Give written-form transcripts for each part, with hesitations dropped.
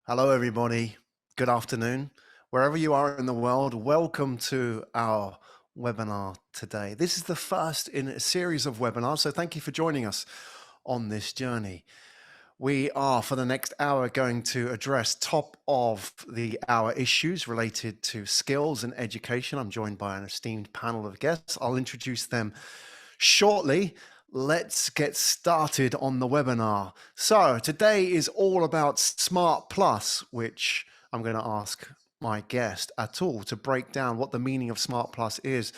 Hello, everybody. Good afternoon. Wherever you are in the world, welcome to our webinar today. This is the first in a series of webinars, so thank you for joining us on this journey. We are, for the next hour, going to address top of the hour issues related to skills and education. I'm joined by an esteemed panel of guests. I'll introduce them shortly. Let's get started on the webinar. So today is all about Smart Plus, which I'm going to ask my guest Atul to break down what the meaning of Smart Plus is.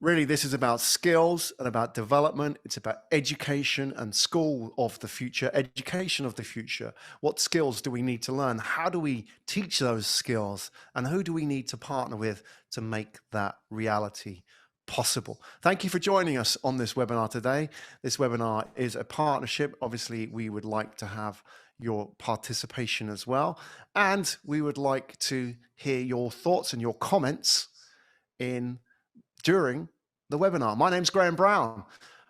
Really, this is about skills and about development. It's about education and school of the future, education of the future. What skills do we need to learn? How do we teach those skills? And who do we need to partner with to make that reality possible? Thank you for joining us on this webinar today. This webinar is a partnership. Obviously, we would like to have your participation as well. And we would like to hear your thoughts and your comments during the webinar. My name's Graham Brown.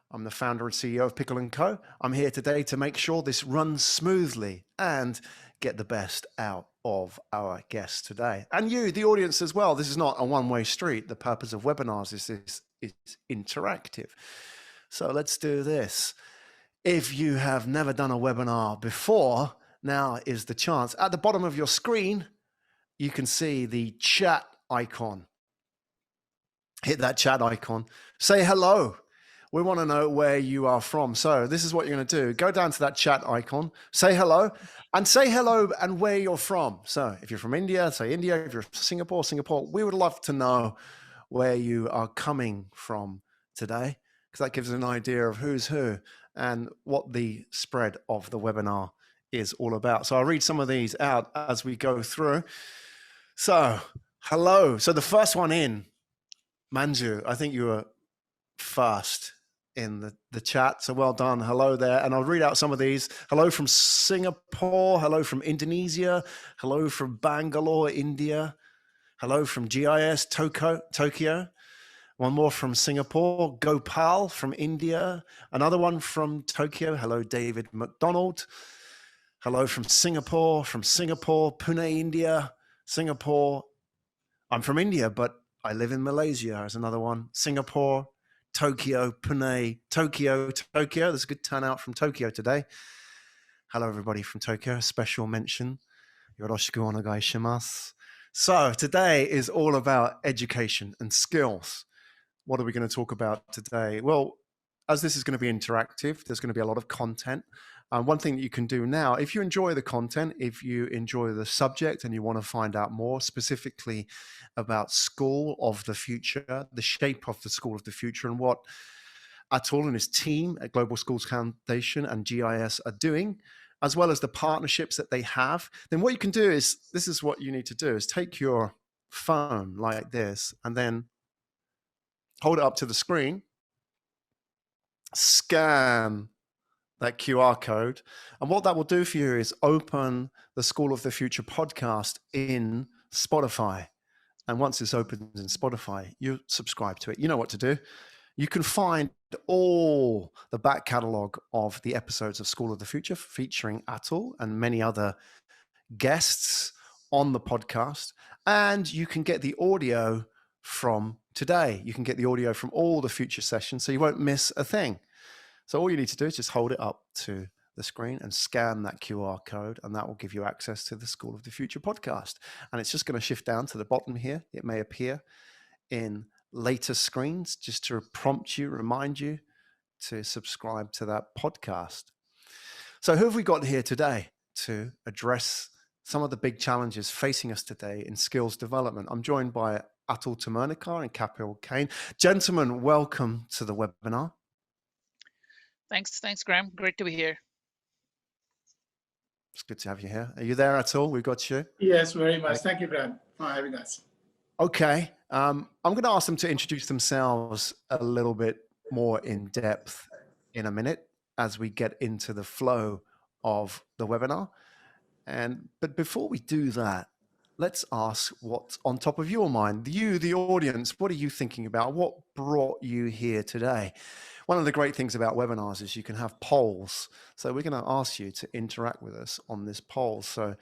I'm the founder and CEO of Pickle & Co. I'm here today to make sure this runs smoothly and get the best out of our guests today. And you, the audience as well. This is not a one-way street. The purpose of webinars is interactive. So let's do this. If you have never done a webinar before, now is the chance. At the bottom of your screen, you can see the chat icon. Hit that chat icon. Say hello. We want to know where you are from. So this is what you're going to do. Go down to that chat icon, say hello, and where you're from. So if you're from India, say India. If you're from Singapore, Singapore. We would love to know where you are coming from today, because that gives us an idea of who's who and what the spread of the webinar is all about. So I'll read some of these out as we go through. So hello. So the first one in, Manju, I think you were first in the chat. So well done. Hello there. And I'll read out some of these. Hello from Singapore. Hello from Indonesia. Hello from Bangalore, India. Hello from GIIS, Tokyo. One more from Singapore. Gopal from India. Another one from Tokyo. Hello, David McDonald. Hello from Singapore, Pune, India. Singapore. I'm from India, but I live in Malaysia. There's another one. Singapore, Tokyo, Pune, Tokyo. There's a good turnout from Tokyo today. Hello, everybody from Tokyo. Special mention. Yoroshiku onegai shimasu. So today is all about education and skills. What are we going to talk about today? Well, as this is going to be interactive, there's going to be a lot of content. One thing that you can do now, if you enjoy the content, if you enjoy the subject and you want to find out more specifically about school of the future, the shape of the school of the future, and what Atul and his team at Global Schools Foundation and GIIS are doing, as well as the partnerships that they have, then what you can do is, this is what you need to do, is take your phone like this and then hold it up to the screen, scan that QR code. And what that will do for you is open the School of the Future podcast in Spotify. And once it's opened in Spotify, you subscribe to it. You know what to do. You can find all the back catalog of the episodes of School of the Future featuring Atul and many other guests on the podcast. And you can get the audio from today. You can get the audio from all the future sessions, so you won't miss a thing. So all you need to do is just hold it up to the screen and scan that QR code, and that will give you access to the School of the Future podcast. And it's just going to shift down to the bottom here. It may appear in later screens just to prompt you, remind you to subscribe to that podcast. So who have we got here today to address some of the big challenges facing us today in skills development? I'm joined by Atul Temurnikar and Kapil Kane. Gentlemen, welcome to the webinar. Thanks, Graham. Great to be here. It's good to have you here. Are you there at all? We've got you. Yes, very much. Thank you, Graham, for having us. Okay. I'm going to ask them to introduce themselves a little bit more in depth in a minute as we get into the flow of the webinar. But before we do that, let's ask what's on top of your mind. You, the audience, what are you thinking about? What brought you here today? One of the great things about webinars is you can have polls. So we're going to ask you to interact with us on this poll. So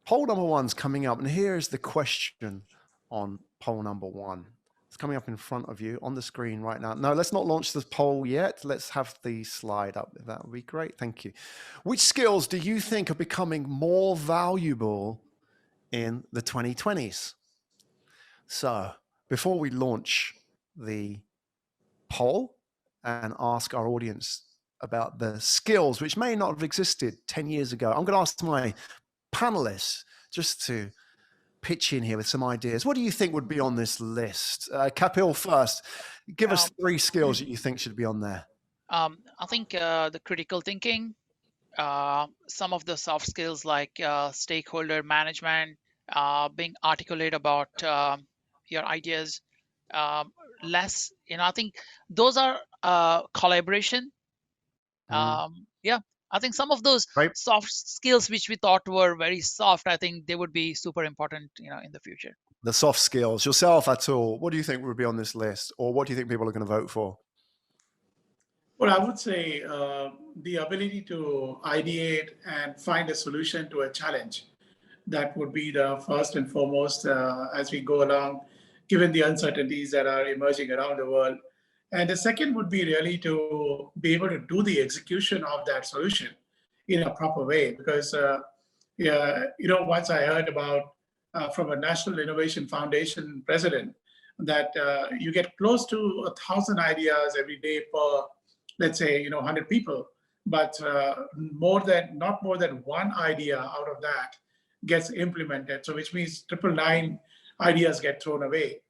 poll number 1's coming up, and here's the question on poll number 1. It's coming up in front of you on the screen right now. No, let's not launch the poll yet. Let's have the slide up. That would be great. Thank you. Which skills do you think are becoming more valuable in the 2020s? So before we launch the poll and ask our audience about the skills which may not have existed 10 years ago, I'm going to ask my panelists just to pitch in here with some ideas. What do you think would be on this list? Kapil first, give us 3 skills that you think should be on there. I think the critical thinking, some of the soft skills like stakeholder management, being articulate about your ideas, less, I think those are collaboration. Yeah, I think some of those soft skills which we thought were very soft, I think they would be super important, in the future. The soft skills. Yourself, Atul, what do you think would be on this list, or what do you think people are going to vote for? Well, I would say the ability to ideate and find a solution to a challenge. That would be the first and foremost as we go along, given the uncertainties that are emerging around the world. And the second would be really to be able to do the execution of that solution in a proper way. Because, once I heard about from a National Innovation Foundation president that you get close to 1,000 ideas every day per, let's say, 100 people, but not more than one idea out of that gets implemented. So which means 999 ideas get thrown away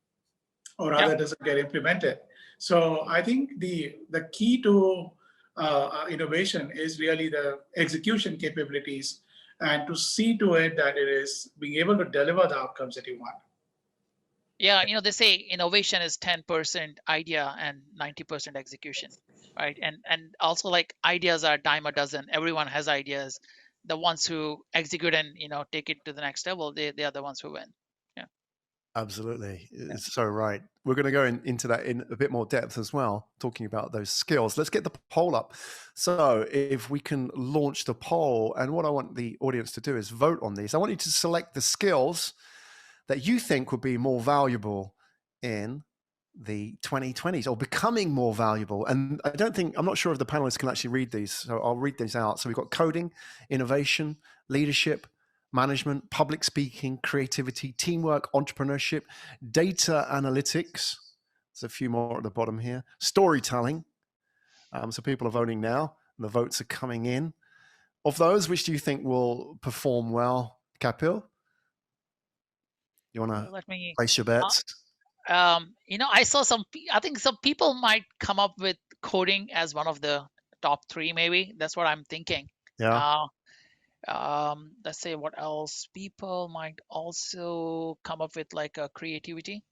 or rather doesn't get implemented. So I think the key to innovation is really the execution capabilities and to see to it that it is being able to deliver the outcomes that you want. Yeah, they say innovation is 10% idea and 90% execution, right? And also like ideas are a dime a dozen. Everyone has ideas. The ones who execute and take it to the next level, they are the ones who win. Yeah, absolutely. It's so right. We're going to go into that in a bit more depth as well, talking about those skills. Let's get the poll up. So if we can launch the poll, and what I want the audience to do is vote on these. I want you to select the skills that you think would be more valuable in the 2020s or becoming more valuable. And I'm not sure if the panelists can actually read these, so I'll read these out. So we've got coding, innovation, leadership, management, public speaking, creativity, teamwork, entrepreneurship, data analytics. There's a few more at the bottom here. Storytelling. So people are voting now, and the votes are coming in. Of those, which do you think will perform well, Kapil? You want to place your bets? I saw I think some people might come up with coding as one of the top 3, maybe. That's what I'm thinking. Yeah. Let's say what else? People might also come up with like a creativity.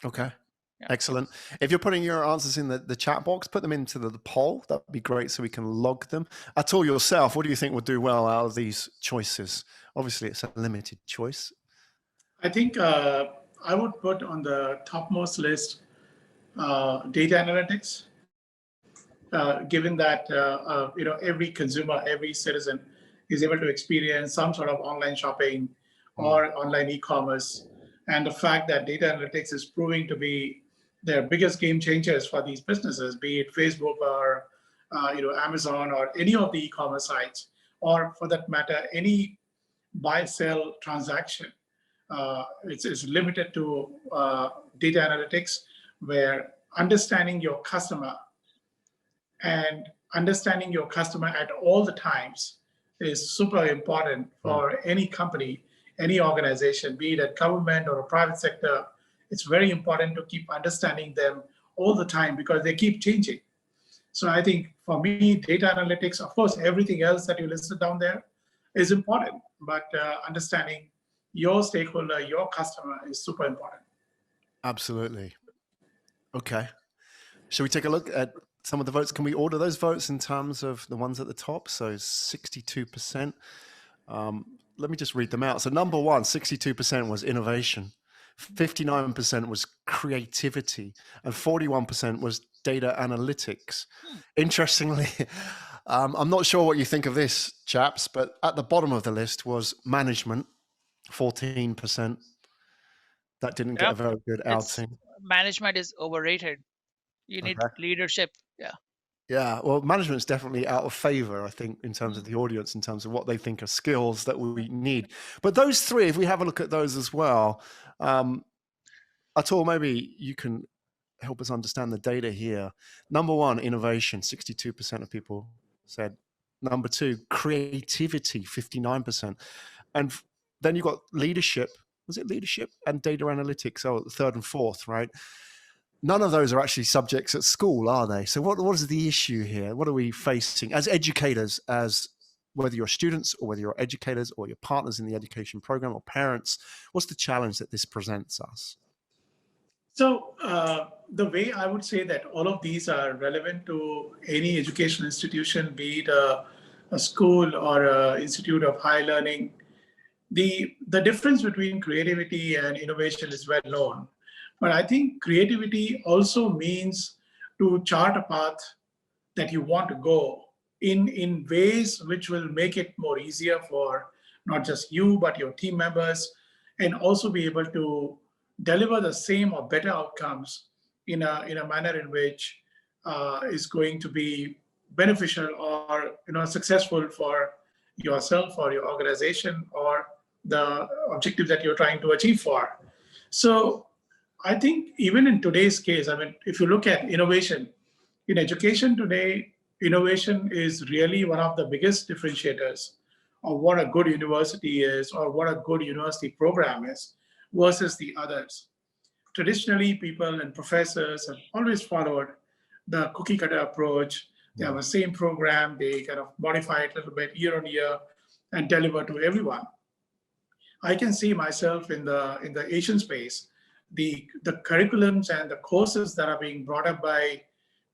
Okay. Yeah. Excellent. If you're putting your answers in the chat box, put them into the poll. That'd be great so we can log them. Atul, yourself, what do you think would do well out of these choices? Obviously, it's a limited choice. I think I would put on the topmost list data analytics, given that every consumer, every citizen is able to experience some sort of online shopping or online e-commerce, and the fact that data analytics is proving to be their biggest game changers for these businesses, be it Facebook or Amazon or any of the e-commerce sites, or for that matter, any buy-sell transaction. It's limited to data analytics, where understanding your customer and understanding your customer at all the times is super important for any company, any organization, be it a government or a private sector. It's very important to keep understanding them all the time because they keep changing. So I think for me, data analytics, of course, everything else that you listed down there is important, but understanding your stakeholder, your customer is super important. Absolutely. Okay. Shall we take a look at some of the votes? Can we order those votes in terms of the ones at the top? So 62%. let me just read them out. So number one, 62% was innovation, 59% was creativity, and 41% was data analytics. Interestingly, I'm not sure what you think of this, chaps, but at the bottom of the list was management, 14%. That didn't get a very good outing. Management is overrated. You need leadership. Yeah, well, management's definitely out of favor, I think, in terms of the audience, in terms of what they think are skills that we need. But those three, if we have a look at those as well, Atul, maybe you can help us understand the data here. Number one, innovation, 62% of people said. Number two, creativity, 59%. And then you've got leadership. Was it leadership and data analytics? Oh, third and fourth, right? None of those are actually subjects at school, are they? So what is the issue here? What are we facing as educators, as whether you're students or whether you're educators or your partners in the education program or parents? What's the challenge that this presents us? So the way I would say that all of these are relevant to any educational institution, be it a school or an institute of high learning, the difference between creativity and innovation is well known. But I think creativity also means to chart a path that you want to go in ways which will make it more easier for not just you, but your team members, and also be able to deliver the same or better outcomes in a manner in which is going to be beneficial or successful for yourself or your organization or the objective that you're trying to achieve for. So I think even in today's case, I mean, if you look at innovation in education today, innovation is really one of the biggest differentiators of what a good university is or what a good university program is versus the others. Traditionally, people and professors have always followed the cookie cutter approach. They have the same program, they kind of modify it a little bit year on year and deliver to everyone. I can see myself in the Asian space, the curriculums and the courses that are being brought up by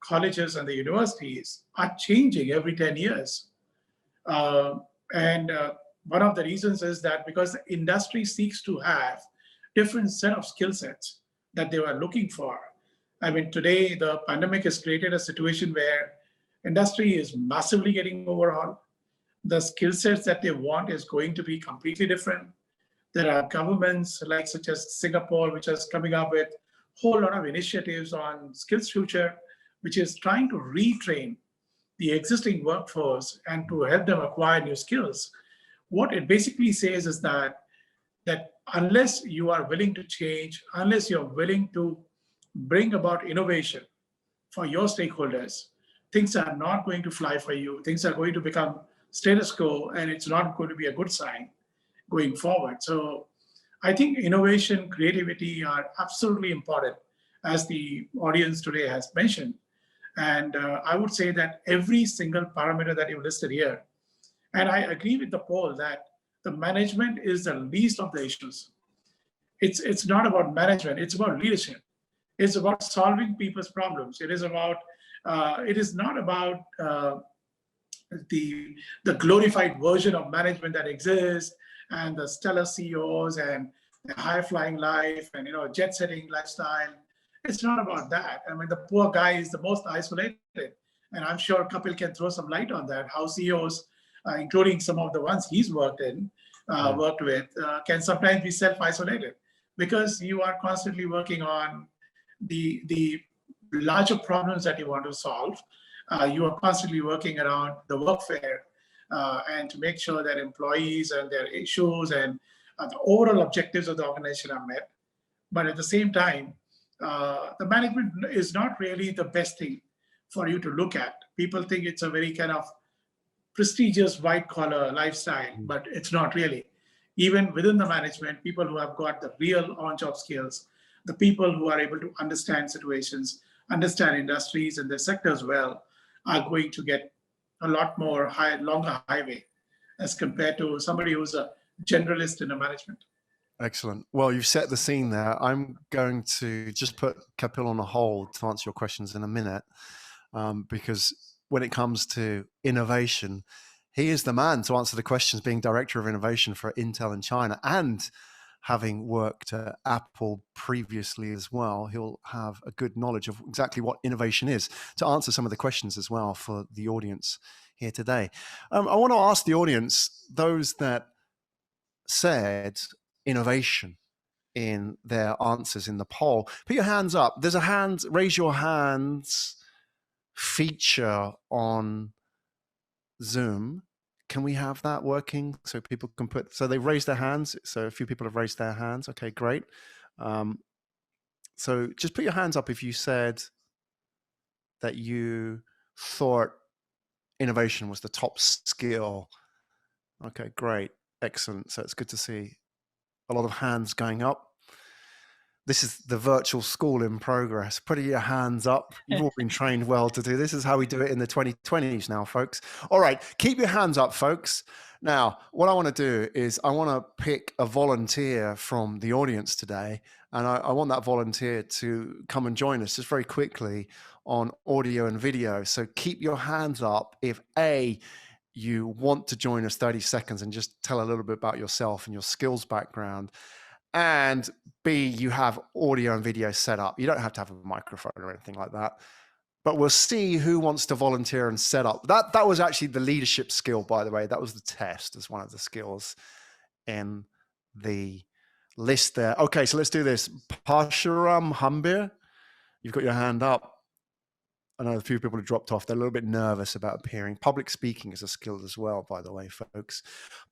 colleges and the universities are changing every 10 years. And one of the reasons is that because the industry seeks to have different set of skill sets that they were looking for. I mean, today the pandemic has created a situation where industry is massively getting overhauled. The skill sets that they want is going to be completely different. There are governments like such as Singapore, which is coming up with a whole lot of initiatives on Skills Future, which is trying to retrain the existing workforce and to help them acquire new skills. What it basically says is that unless you are willing to change, unless you're willing to bring about innovation for your stakeholders, things are not going to fly for you. Things are going to become status quo, and it's not going to be a good sign going forward. So I think innovation, creativity are absolutely important, as the audience today has mentioned. And I would say that every single parameter that you listed here, and I agree with the poll that the management is the least of the issues. It's not about management, it's about leadership. It's about solving people's problems. It is about, it is not about the glorified version of management that exists and the stellar CEOs and the high-flying life and jet-setting lifestyle. It's not about that. I mean, the poor guy is the most isolated, and I'm sure Kapil can throw some light on that. How CEOs, including some of the ones he's worked with, can sometimes be self-isolated because you are constantly working on the larger problems that you want to solve. You are constantly working around the workfare and to make sure that employees and their issues and the overall objectives of the organization are met. But at the same time, the management is not really the best thing for you to look at. People think it's a very kind of prestigious white collar lifestyle, but it's not really. Even within the management, people who have got the real on-job skills, the people who are able to understand situations, understand industries and their sectors well, are going to get a lot more longer highway as compared to somebody who's a generalist in a management. Excellent. Well, you've set the scene there. I'm going to just put Kapil on a hold to answer your questions in a minute, because when it comes to innovation, He is the man to answer the questions, being Director of Innovation for Intel in China and having worked at Apple previously as well. He'll have a good knowledge of exactly what innovation is to answer some of the questions as well for the audience here today. I want to ask the audience, those that said innovation in their answers in the poll, put your hands up. There's a raise your hands feature on Zoom. Can we have that working so people can so they've raised their hands. So a few people have raised their hands. Okay, great. So just put your hands up if you said that you thought innovation was the top skill. Okay, great. Excellent. So it's good to see a lot of hands going up. This is the virtual school in progress. Putting your hands up. You've all been trained well to do this. Is how we do it in the 2020s now, folks. All right, keep your hands up, folks. Now, what I want to do is I want to pick a volunteer from the audience today, and I want that volunteer to come and join us just very quickly on audio and video. So keep your hands up if A, you want to join us 30 seconds and just tell a little bit about yourself and your skills background, and B, you have audio and video set up. You don't have to have a microphone or anything like that, but we'll see who wants to volunteer and set up. That was actually the leadership skill, by the way. That was the test as one of the skills in the list there. Okay, so let's do this. Parshuram Hambir, you've got your hand up. I know a few people have dropped off. They're a little bit nervous about appearing. Public speaking is a skill as well, by the way, folks.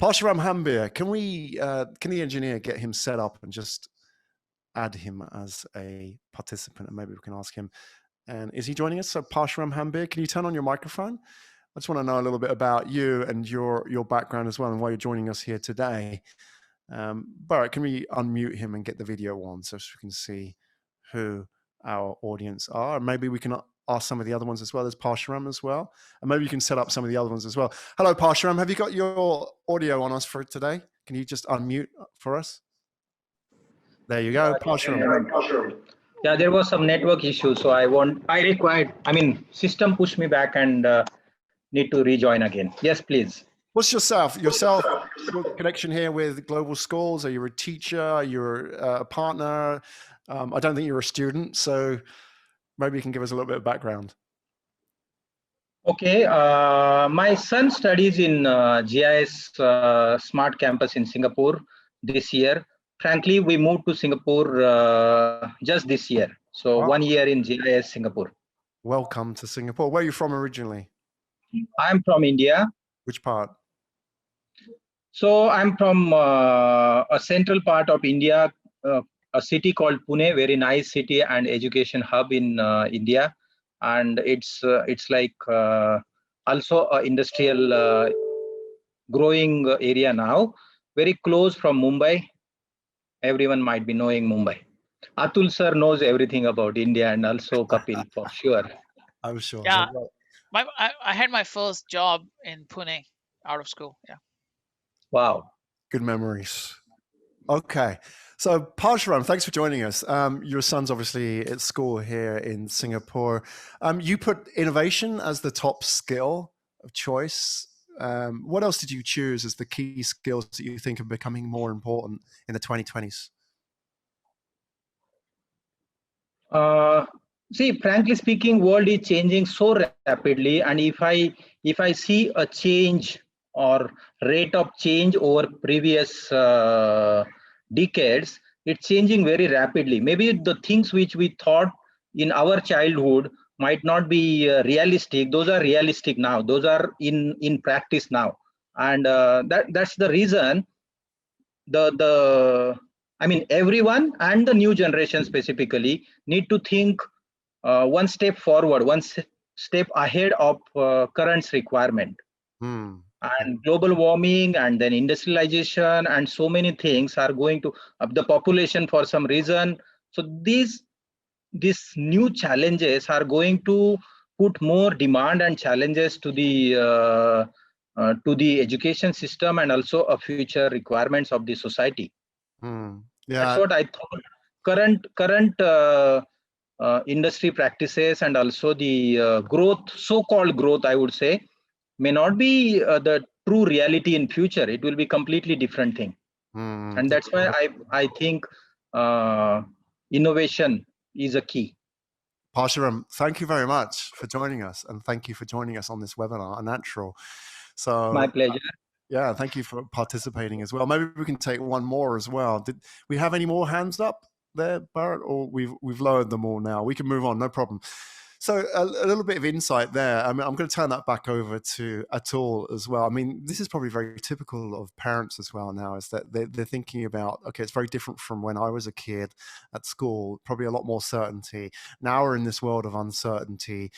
Parshuram Hambir, can the engineer get him set up and just add him as a participant, and maybe we can ask him. And is he joining us? So Parshuram Hambir, can you turn on your microphone? I just want to know a little bit about you and your background as well, and why you're joining us here today. Bharat, can we unmute him and get the video on so we can see who our audience are? Maybe we can ask some of the other ones as well. There's Parshuram as well. And maybe you can set up some of the other ones as well. Hello, Parshuram. Have you got your audio on us for today? Can you just unmute for us? There you go, Parshuram. Yeah, there was some network issue, so system pushed me back and need to rejoin again. Yes, please. What's your connection here with Global Schools? Are you a teacher? You're a partner? I don't think you're a student, so maybe you can give us a little bit of background. Okay, my son studies in GIIS Smart Campus in Singapore this year. Frankly, we moved to Singapore just this year. So wow. 1 year in GIIS Singapore. Welcome to Singapore. Where are you from originally? I'm from India. Which part? So I'm from a central part of India, a city called Pune, very nice city and education hub in India. And it's like also an industrial growing area now, very close from Mumbai. Everyone might be knowing Mumbai. Atul sir knows everything about India, and also Kapil for sure. I'm sure. Yeah, I had my first job in Pune out of school. Yeah. Wow. Good memories. Okay. So Parshuram, thanks for joining us. Your son's obviously at school here in Singapore. You put innovation as the top skill of choice. What else did you choose as the key skills that you think are becoming more important in the 2020s? See, frankly speaking, world is changing so rapidly, and if I see a change or rate of change over previous decades, it's changing very rapidly. Maybe the things which we thought in our childhood might not be realistic. Those are realistic now. Those are in practice now, and that's the reason everyone and the new generation specifically need to think one step forward, one step ahead of current requirement. And global warming and then industrialization and so many things are going to the population for some reason. So these new challenges are going to put more demand and challenges to the education system and also a future requirements of the society. Yeah. That's what I thought. Current industry practices and also the growth, so-called growth, I would say, may not be the true reality in future. It will be completely different thing. And that's why I think innovation is a key. Parshuram, thank you very much for joining us, and thank you for joining us on this webinar, Unnatural. So my pleasure. Yeah, thank you for participating as well. Maybe we can take one more as well. Did we have any more hands up there, Bharat, or we've lowered them all now? We can move on, no problem. So a little bit of insight there. I mean, I'm going to turn that back over to Atul as well. I mean, this is probably very typical of parents as well now, is that they're thinking about, okay, it's very different from when I was a kid at school, probably a lot more certainty. Now we're in this world of uncertainty,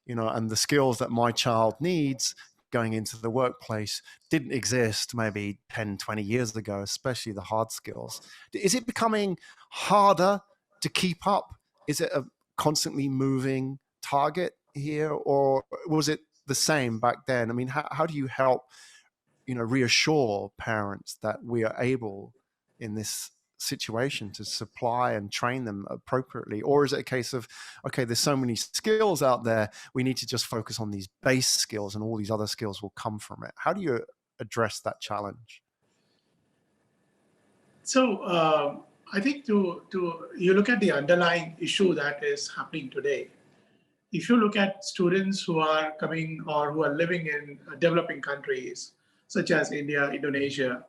you know, and the skills that my child needs going into the workplace didn't exist maybe 10, 20 years ago, especially the hard skills. Is it becoming harder to keep up? Is it a constantly moving target here, or was it the same back then? I mean, how do you help, you know, reassure parents that we are able in this situation to supply and train them appropriately? Or is it a case of, okay, there's so many skills out there, we need to just focus on these base skills and all these other skills will come from it? How do you address that challenge? So I think you look at the underlying issue that is happening today. If you look at students who are coming or who are living in developing countries, such as India, Indonesia,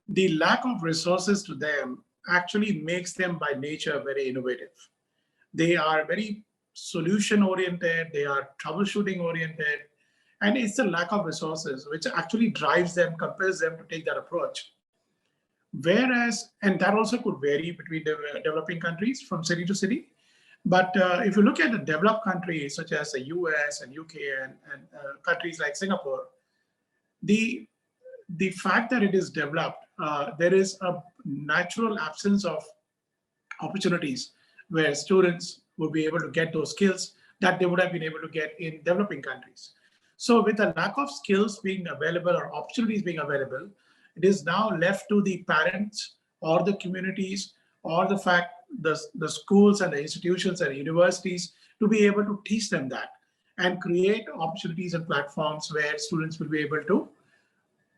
the lack of resources to them actually makes them by nature very innovative. They are very solution oriented, they are troubleshooting oriented, and it's the lack of resources which actually drives them, compels them to take that approach. Whereas, and that also could vary between the developing countries from city to city. But if you look at the developed countries such as the US and UK and countries like Singapore, the fact that it is developed, there is a natural absence of opportunities where students will be able to get those skills that they would have been able to get in developing countries. So with the lack of skills being available or opportunities being available, it is now left to the parents or the communities or the schools and the institutions and universities to be able to teach them that and create opportunities and platforms where students will be able to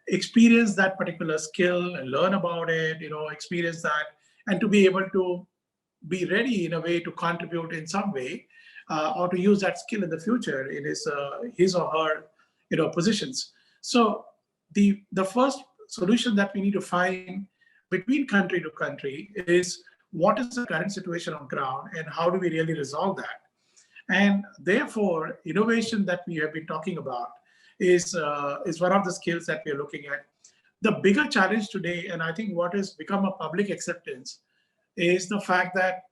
experience that particular skill and learn about it, you know, experience that, and to be able to be ready in a way to contribute in some way or to use that skill in the future in his or her, you know, positions. So the first solution that we need to find between country to country is what is the current situation on ground and how do we really resolve that? And therefore, innovation that we have been talking about is one of the skills that we are looking at. The bigger challenge today, and I think what has become a public acceptance, is the fact that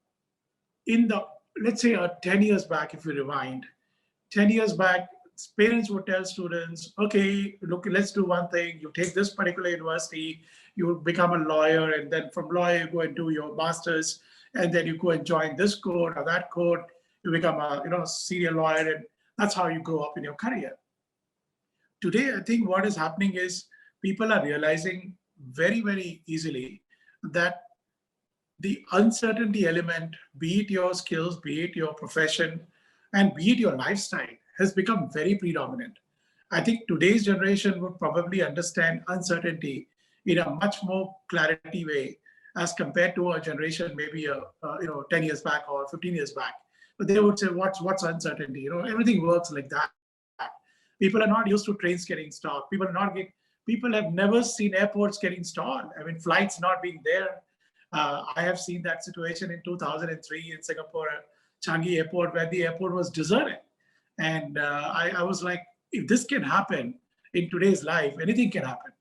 let's say 10 years back, if we rewind, 10 years back, parents would tell students, okay, look, let's do one thing. You take this particular university, you become a lawyer, and then from lawyer, you go and do your master's, and then you go and join this court or that court, you become a senior lawyer, and that's how you grow up in your career. Today, I think what is happening is people are realizing very, very easily that the uncertainty element, be it your skills, be it your profession, and be it your lifestyle, has become very predominant. I think today's generation would probably understand uncertainty in a much more clarity way as compared to a generation maybe 10 years back or 15 years back. But they would say, what's uncertainty? You know, everything works like that. People are not used to trains getting stopped. People have never seen airports getting stalled. I mean, flights not being there. I have seen that situation in 2003 in Singapore, Changi Airport, where the airport was deserted. And I was like, if this can happen in today's life, anything can happen.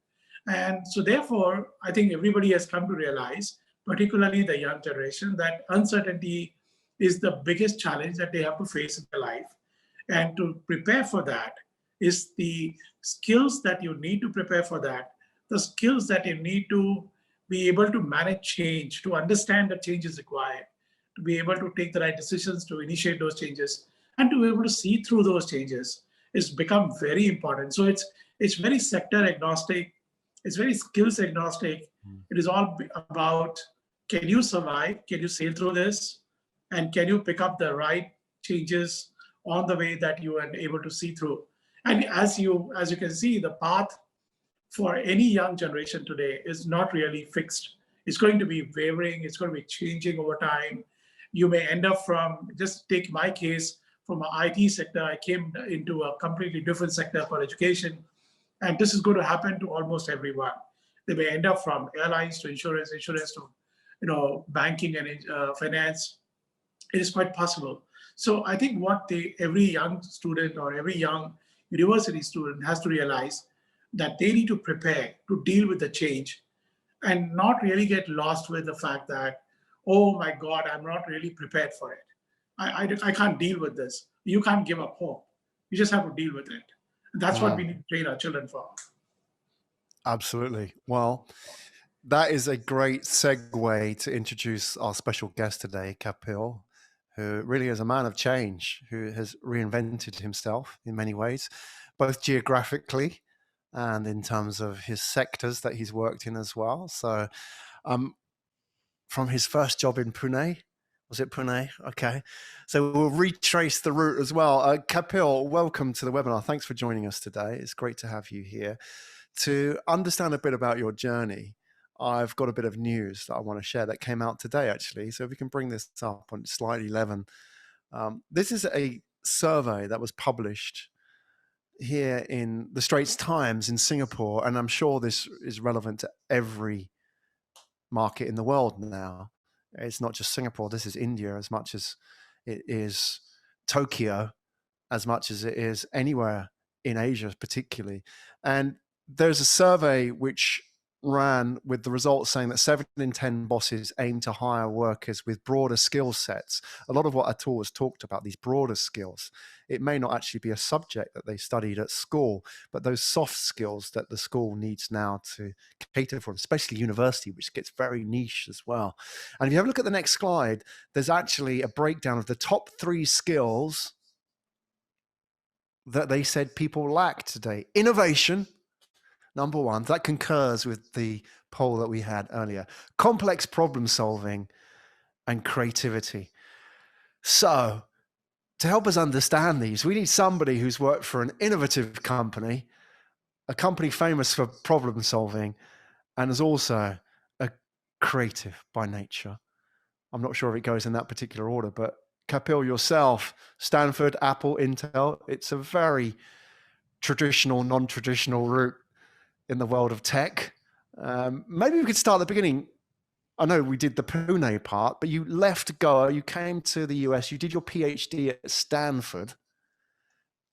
And so therefore, I think everybody has come to realize, particularly the young generation, that uncertainty is the biggest challenge that they have to face in their life. And to prepare for that is the skills that you need to prepare for that, the skills that you need to be able to manage change, to understand that change is required, to be able to take the right decisions, to initiate those changes, and to be able to see through those changes is become very important. So it's very sector agnostic, it's very skills agnostic. It is all about, can you survive? Can you sail through this? And can you pick up the right changes on the way that you are able to see through? And as you can see, the path for any young generation today is not really fixed. It's going to be wavering. It's going to be changing over time. You may end up from, just take my case, from an IT sector, I came into a completely different sector for education. And this is going to happen to almost everyone. They may end up from airlines to insurance, insurance to banking and finance. It is quite possible. So I think what every young student or every young university student has to realize, that they need to prepare to deal with the change and not really get lost with the fact that, oh my God, I'm not really prepared for it. I can't deal with this. You can't give up hope. You just have to deal with it. And that's what we need to train our children for. Absolutely. Well, that is a great segue to introduce our special guest today, Kapil, who really is a man of change, who has reinvented himself in many ways, both geographically and in terms of his sectors that he's worked in as well. So from his first job in Pune, was it Pune? Okay. So we'll retrace the route as well. Kapil, welcome to the webinar. Thanks for joining us today. It's great to have you here. To understand a bit about your journey, I've got a bit of news that I want to share that came out today, actually. So if we can bring this up on slide 11. This is a survey that was published here in the Straits Times in Singapore, and I'm sure this is relevant to every market in the world now. It's not just Singapore, this is India as much as it is Tokyo, as much as it is anywhere in Asia particularly. And there's a survey which ran with the results saying that 7 in 10 bosses aim to hire workers with broader skill sets. A lot of what Atul has talked about, these broader skills, it may not actually be a subject that they studied at school, but those soft skills that the school needs now to cater for, especially university, which gets very niche as well. And if you have a look at the next slide, there's actually a breakdown of the top 3 skills that they said people lack today. Innovation, number 1, that concurs with the poll that we had earlier. Complex problem solving and creativity. So to help us understand these, we need somebody who's worked for an innovative company, a company famous for problem solving, and is also a creative by nature. I'm not sure if it goes in that particular order, but Kapil, yourself, Stanford, Apple, Intel, it's a very traditional, non-traditional route in the world of tech. Maybe we could start at the beginning. I know we did the Pune part, but you left Goa, you came to the US, you did your PhD at Stanford.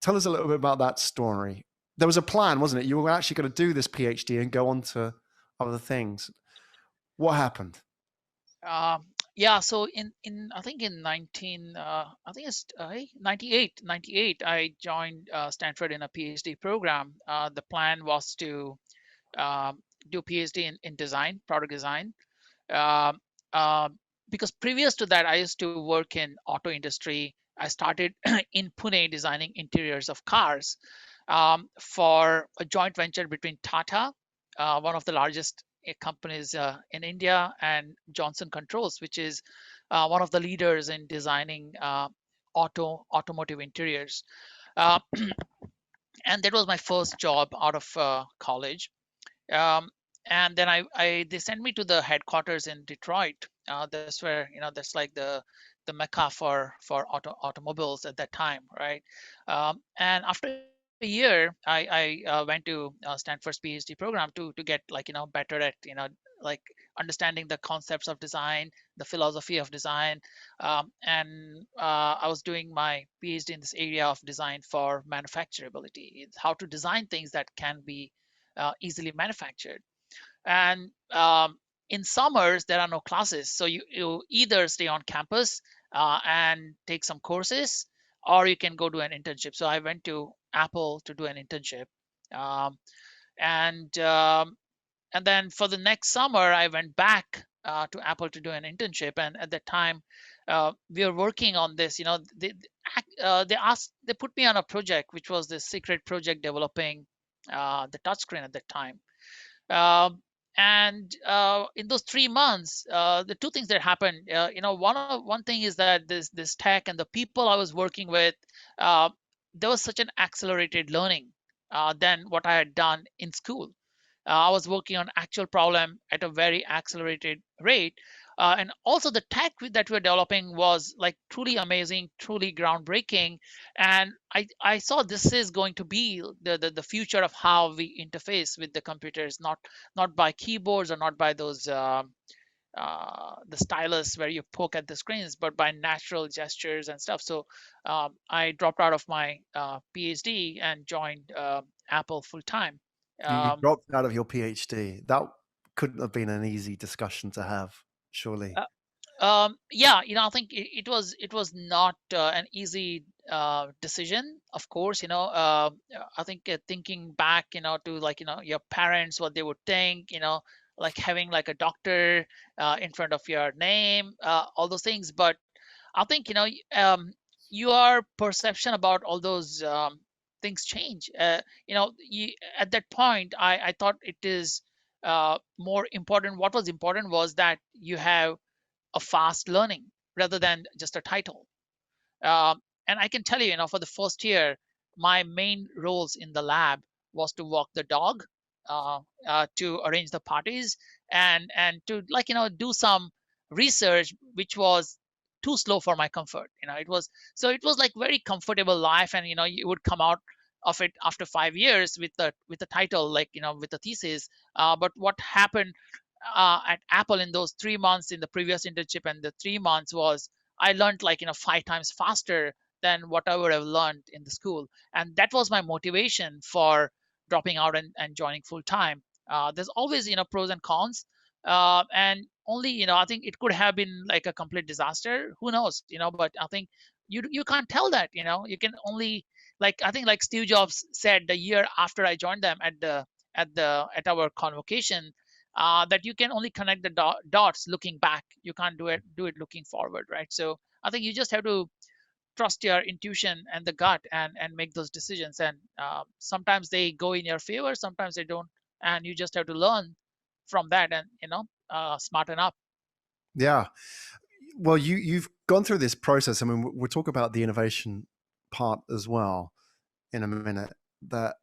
Tell us a little bit about that story. There was a plan, wasn't it? You were actually going to do this PhD and go on to other things. What happened? Yeah, so in I think in 98, I joined Stanford in a PhD program. The plan was to do PhD in design, product design. Because previous to that, I used to work in auto industry. I started in Pune designing interiors of cars for a joint venture between Tata, one of the largest companies in India, and Johnson Controls, which is one of the leaders in designing automotive interiors. And that was my first job out of college. And then they sent me to the headquarters in Detroit. That's where that's like the mecca for automobiles at that time, right? And after a year, I went to Stanford's PhD program to get better at like understanding the concepts of design, the philosophy of design, and I was doing my PhD in this area of design for manufacturability. It's how to design things that can be easily manufactured. And in summers, there are no classes. So you either stay on campus and take some courses, or you can go do an internship. So I went to Apple to do an internship. And then for the next summer, I went back to Apple to do an internship. And at that time, we were working on this. They put me on a project, which was this secret project developing the touchscreen at that time. And in those 3 months, the two things that happened, one thing is that this tech and the people I was working with, there was such an accelerated learning than what I had done in school. I was working on actual problem at a very accelerated rate. And also the tech that we're developing was like truly amazing, truly groundbreaking. And I saw this is going to be the future of how we interface with the computers, not by keyboards or not by those the stylus where you poke at the screens, but by natural gestures and stuff. So I dropped out of my PhD and joined Apple full time. You dropped out of your PhD. That couldn't have been an easy discussion to have, surely. Yeah, I think it was not an easy decision. Of course, I think thinking back, to like your parents, what they would think, like having like a doctor in front of your name, all those things. But I think your perception about all those things change. At that point, I thought it is more important. What was important was that you have a fast learning rather than just a title. And I can tell you, for the first year, my main roles in the lab was to walk the dog, to arrange the parties, and to do some research, which was too slow for my comfort. It was like very comfortable life, and you would come out of it after 5 years with the title, like with the thesis. But what happened at Apple in those 3 months in the previous internship and the 3 months was I learned like 5 times faster than what I would have learned in the school, and that was my motivation for dropping out and joining full time. There's always pros and cons, and only I think it could have been like a complete disaster. Who knows? But I think you can't tell that. You can only like I think like Steve Jobs said the year after I joined them at our convocation, that you can only connect the dots looking back. You can't do it looking forward, right? So I think you just have to trust your intuition and the gut and make those decisions. And sometimes they go in your favor, sometimes they don't, and you just have to learn from that and smarten up. Yeah. Well, you've gone through this process. I mean, we'll talk about the innovation part as well in a minute. That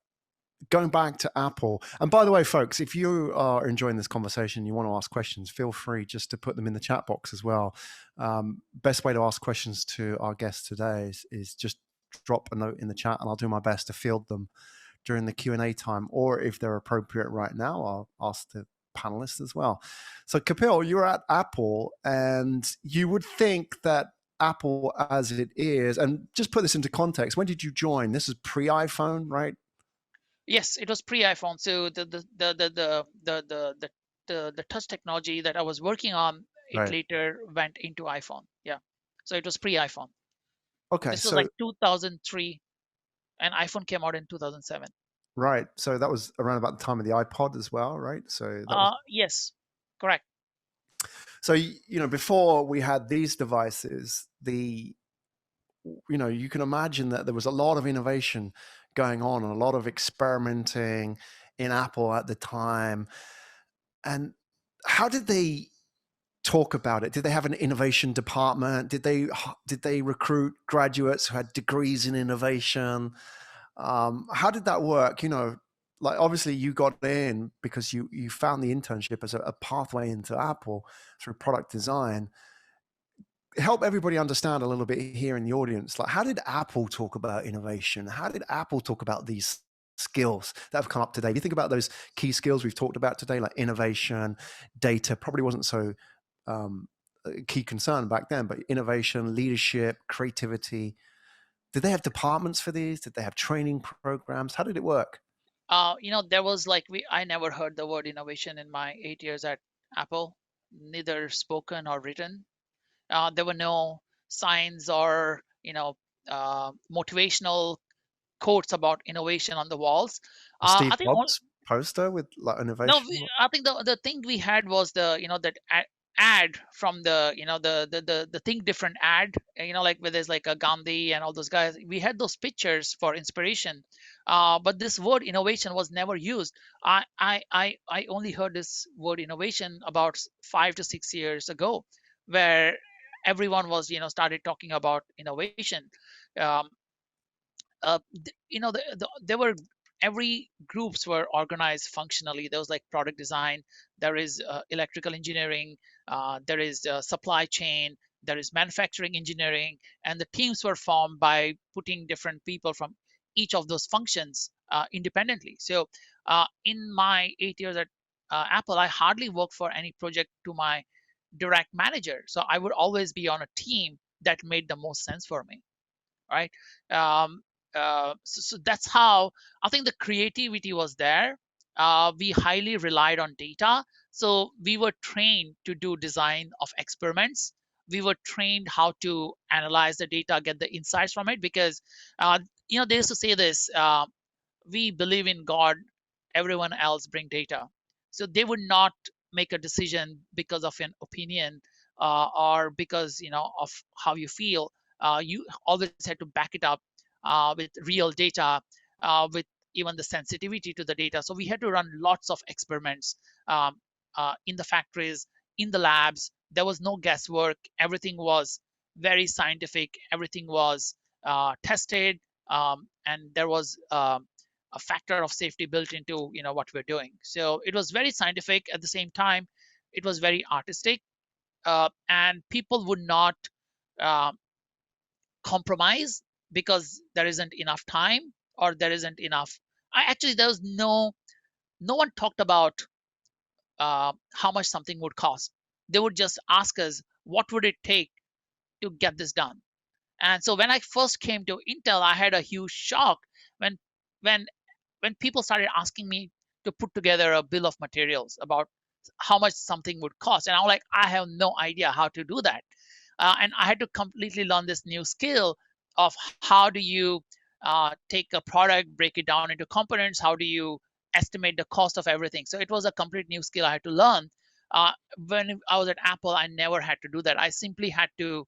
going back to Apple, and by the way, folks, if you are enjoying this conversation, you want to ask questions, feel free just to put them in the chat box as well. Best way to ask questions to our guests today is just drop a note in the chat, and I'll do my best to field them during the Q&A time, or if they're appropriate right now, I'll ask the panelists as well. So Kapil, you're at Apple, and you would think that Apple as it is, and just put this into context, when did you join? This is pre-iPhone, right? Yes, it was pre-iPhone. So the touch technology that I was working on, it Right. later went into iPhone. Yeah. So it was pre-iPhone. Okay. This was So like 2003, and iPhone came out in 2007. right. So that was around about the time of the iPod as well, right? So that was Yes, correct. so before we had these devices, you can imagine that there was a lot of innovation going on and a lot of experimenting in Apple at the time. And how did they talk about it? Did they have an innovation department? Did they recruit graduates who had degrees in innovation? How did that work? Like obviously you got in because you found the internship as a pathway into Apple through product design. Help everybody understand a little bit here in the audience. Like, how did Apple talk about innovation? How did Apple talk about these skills that have come up today? If you think about those key skills we've talked about today, like innovation, data, probably wasn't so a key concern back then, but innovation, leadership, creativity. Did they have departments for these? Did they have training programs? How did it work? There was like I never heard the word innovation in my 8 years at Apple, neither spoken or written. There were no signs or motivational quotes about innovation on the walls. Steve I think Jobs poster with like no, innovation? I think the thing we had was the that ad from the the think different ad, like where there's like a Gandhi and all those guys. We had those pictures for inspiration, but this word innovation was never used. I only heard this word innovation about 5 to 6 years ago, where everyone was started talking about innovation. um, there were, every groups were organized functionally. There was like product design, there is electrical engineering, there is supply chain, there is manufacturing engineering, and the teams were formed by putting different people from each of those functions independently. So in my 8 years at Apple, I hardly worked for any project to my direct manager. So I would always be on a team that made the most sense for me, right? Um, so that's how I think the creativity was there. We highly relied on data. So we were trained to do design of experiments. We were trained how to analyze the data, get the insights from it, because they used to say this, we believe in God, everyone else bring data. So they would not make a decision because of an opinion or because of how you feel. You always had to back it up with real data, with even the sensitivity to the data. So we had to run lots of experiments in the factories, in the labs. There was no guesswork. Everything was very scientific. Everything was tested, and there was a factor of safety built into what we're doing. So it was very scientific. At the same time, it was very artistic, and people would not uh, compromise because there isn't enough time or there isn't enough. There was no one talked about how much something would cost. They would just ask us, what would it take to get this done? And so when I first came to Intel, I had a huge shock when when when people started asking me to put together a bill of materials about how much something would cost. And I'm like, I have no idea how to do that. And I had to completely learn this new skill of how do you take a product, break it down into components, how do you estimate the cost of everything. So it was a complete new skill I had to learn. When I was at Apple, I never had to do that. I simply had to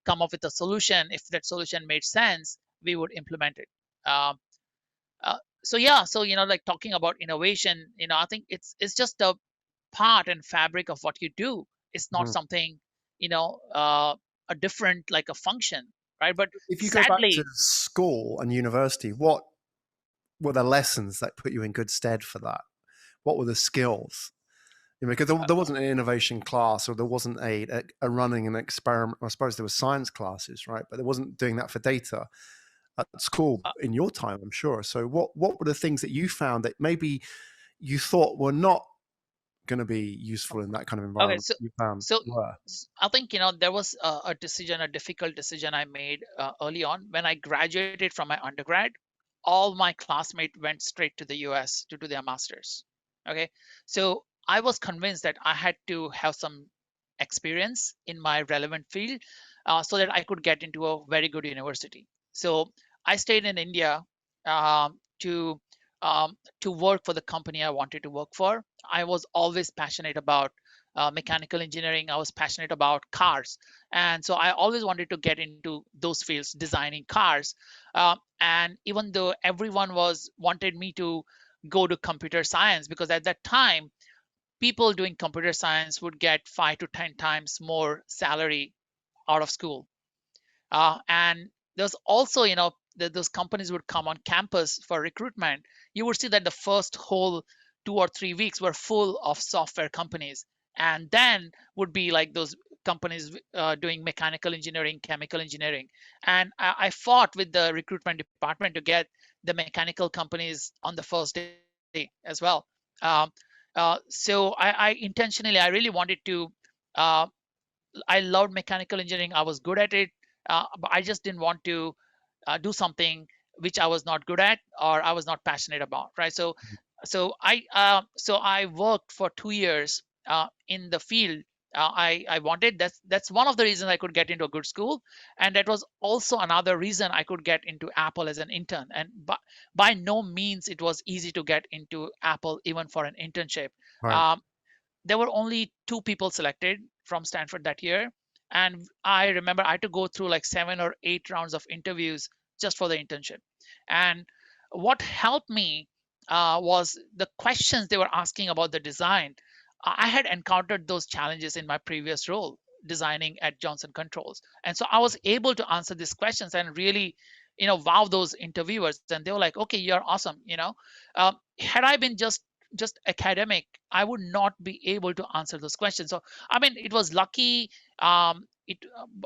come up with a solution. If that solution made sense, we would implement it. Um, so yeah, so like talking about innovation, I think it's just a part and fabric of what you do. It's not something, a different, like a function, right? But If you go back to sadly, school and university, what were the lessons that put you in good stead for that? What were the skills? Because there wasn't an innovation class, or there wasn't a running an experiment. I suppose there were science classes, right? But there wasn't doing that for data at school in your time, I'm sure. So what were the things that you found that maybe you thought were not going to be useful in that kind of okay, environment you found so were? I think there was a difficult decision I made early on when I graduated from my undergrad. All my classmates went straight to the US to do their masters. Okay, so I was convinced that I had to have some experience in my relevant field so that I could get into a very good university. So I stayed in India um, to to work for the company I wanted to work for. I was always passionate about mechanical engineering. I was passionate about cars, and so I always wanted to get into those fields, designing cars. And even though everyone was wanted me to go to computer science, because at that time people doing computer science would get 5 to 10 times more salary out of school. And there's also, those companies would come on campus for recruitment. You would see that the first whole 2 or 3 weeks were full of software companies, and then would be like those companies doing mechanical engineering, chemical engineering. And I fought with the recruitment department to get the mechanical companies on the first day as well. So I intentionally, I really wanted to. Uh, I loved mechanical engineering. I was good at it, but I just didn't want to do something which I was not good at or I was not passionate about, right? So I worked for 2 years in the field. I wanted. That's one of the reasons I could get into a good school, and that was also another reason I could get into Apple as an intern. And by no means it was easy to get into Apple even for an internship. Right. Um, there were only 2 people selected from Stanford that year. And I remember I had to go through like 7 or 8 rounds of interviews just for the internship. And what helped me was the questions they were asking about the design. I had encountered those challenges in my previous role designing at Johnson Controls. And so I was able to answer these questions and really wow those interviewers, and they were like, okay, you're awesome. Had I been just academic, I would not be able to answer those questions. So I mean, it was lucky. Or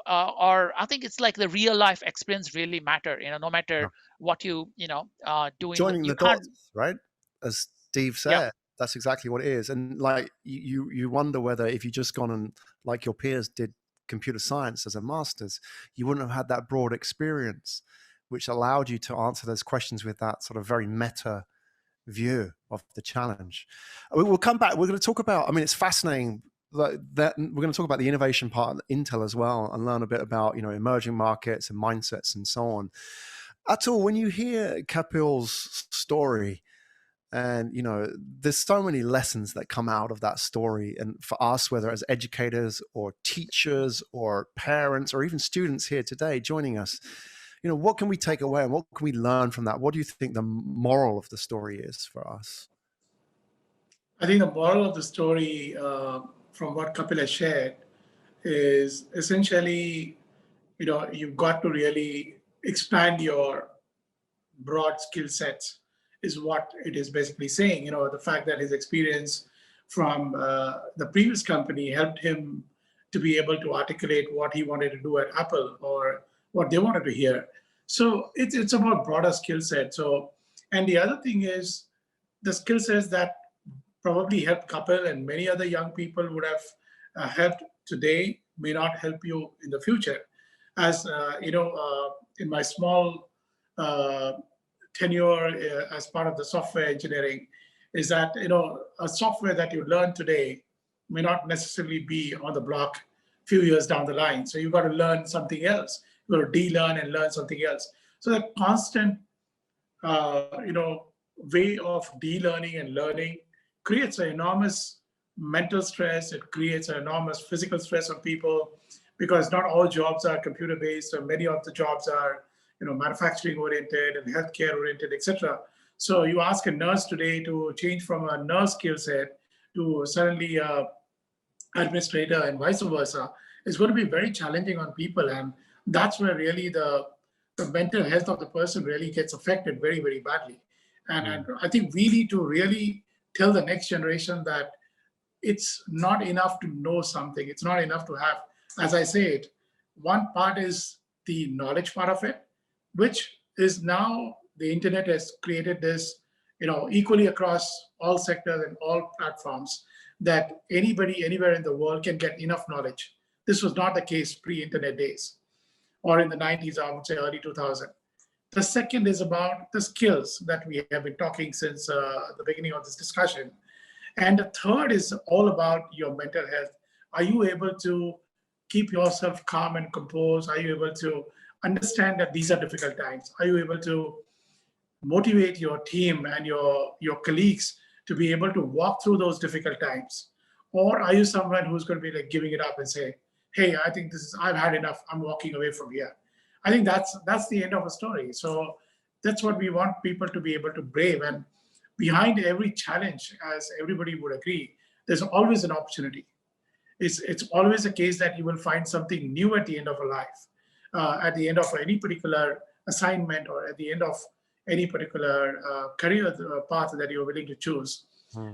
I think it's like the real life experience really matter. No matter what you do in Joining you the can't. dots, right? As Steve Yeah. said, that's exactly what it is. And like you wonder whether if you just gone and like your peers did computer science as a master's, you wouldn't have had that broad experience, which allowed you to answer those questions with that sort of very meta view of the challenge. We'll come back. We're going to talk about, I mean, it's fascinating that we're going to talk about the innovation part of Intel as well, and learn a bit about, emerging markets and mindsets and so on. Atul, when you hear Kapil's story, and there's so many lessons that come out of that story, and for us, whether as educators or teachers or parents or even students here today joining us, what can we take away and what can we learn from that? What do you think the moral of the story is for us? I think the moral of the story, from what Kapil has shared, is essentially, you've got to really expand your broad skill sets, is what it is basically saying. The fact that his experience from the previous company helped him to be able to articulate what he wanted to do at Apple or what they wanted to hear. So it's about broader skill set. So, and the other thing is the skill sets that probably helped Kapil and many other young people would have helped today may not help you in the future. As in my small tenure as part of the software engineering, is that a software that you learn today may not necessarily be on the block a few years down the line. So you've got to learn something else. You've got to de-learn and learn something else. So that constant way of de-learning and learning creates an enormous mental stress. It creates an enormous physical stress on people, because not all jobs are computer based, and many of the jobs are manufacturing oriented and healthcare oriented, etc. So you ask a nurse today to change from a nurse skill set to suddenly a administrator and vice versa. It's going to be very challenging on people, and that's where really the mental health of the person really gets affected very, very badly. And I think we need to really tell the next generation that it's not enough to know something. It's not enough to have, as I say it, one part is the knowledge part of it, which is now the internet has created this, equally across all sectors and all platforms, that anybody anywhere in the world can get enough knowledge. This was not the case pre-internet days, or in the 90s, I would say early 2000. The second is about the skills that we have been talking since the beginning of this discussion. And the third is all about your mental health. Are you able to keep yourself calm and composed? Are you able to understand that these are difficult times? Are you able to motivate your team and your colleagues to be able to walk through those difficult times? Or are you someone who's going to be like giving it up and say, hey, I think I've had enough, I'm walking away from here? I think that's the end of a story. So that's what we want people to be able to brave. And behind every challenge, as everybody would agree, there's always an opportunity. It's always a case that you will find something new at the end of a life, at the end of any particular assignment, or at the end of any particular career path that you're willing to choose.